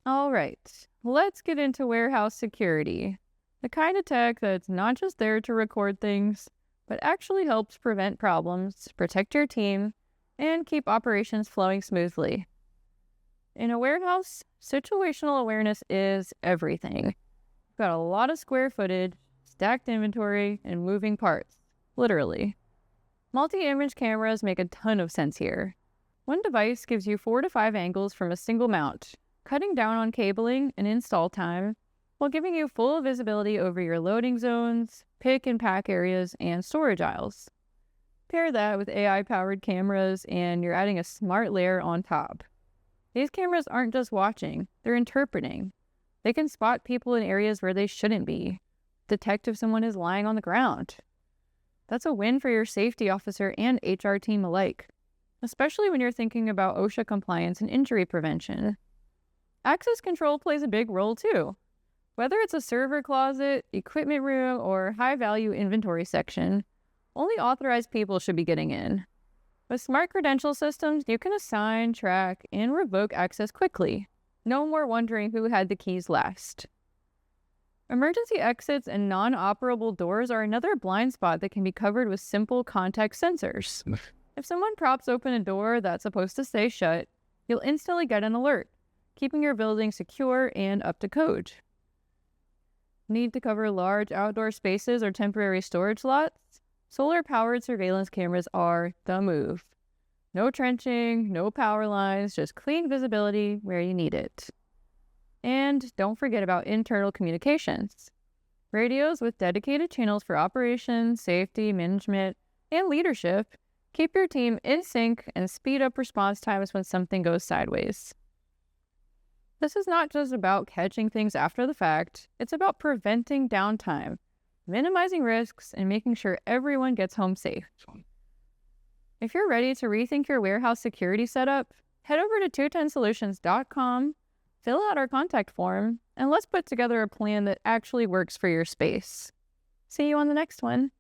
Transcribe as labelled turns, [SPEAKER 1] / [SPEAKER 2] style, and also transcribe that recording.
[SPEAKER 1] All right, let's get into warehouse security. The kind of tech that's not just there to record things, but actually helps prevent problems, protect your team, and keep operations flowing smoothly. In a warehouse, situational awareness is everything. You've got a lot of square footage, stacked inventory, and moving parts. Literally. Multi image cameras make a ton of sense here. One device gives you 4 to 5 angles from a single mount, cutting down on cabling and install time, while giving you full visibility over your loading zones, pick and pack areas, and storage aisles. Pair that with AI powered cameras, and you're adding a smart layer on top. These cameras aren't just watching, they're interpreting. They can spot people in areas where they shouldn't be, detect if someone is lying on the ground. That's a win for your safety officer and HR team alike, especially when you're thinking about OSHA compliance and injury prevention. Access control plays a big role too. Whether it's a server closet, equipment room, or high-value inventory section, only authorized people should be getting in. With smart credential systems, you can assign, track, and revoke access quickly. No more wondering who had the keys last. Emergency exits and non-operable doors are another blind spot that can be covered with simple contact sensors. If someone props open a door that's supposed to stay shut, you'll instantly get an alert, keeping your building secure and up to code. Need to cover large outdoor spaces or temporary storage lots? Solar-powered surveillance cameras are the move. No trenching, no power lines, just clean visibility where you need it. And don't forget about internal communications. Radios with dedicated channels for operations, safety, management, and leadership keep your team in sync and speed up response times when something goes sideways. This is not just about catching things after the fact, it's about preventing downtime, minimizing risks, and making sure everyone gets home safe. If you're ready to rethink your warehouse security setup, head over to 210solutions.com, fill out our contact form, and let's put together a plan that actually works for your space. See you on the next one.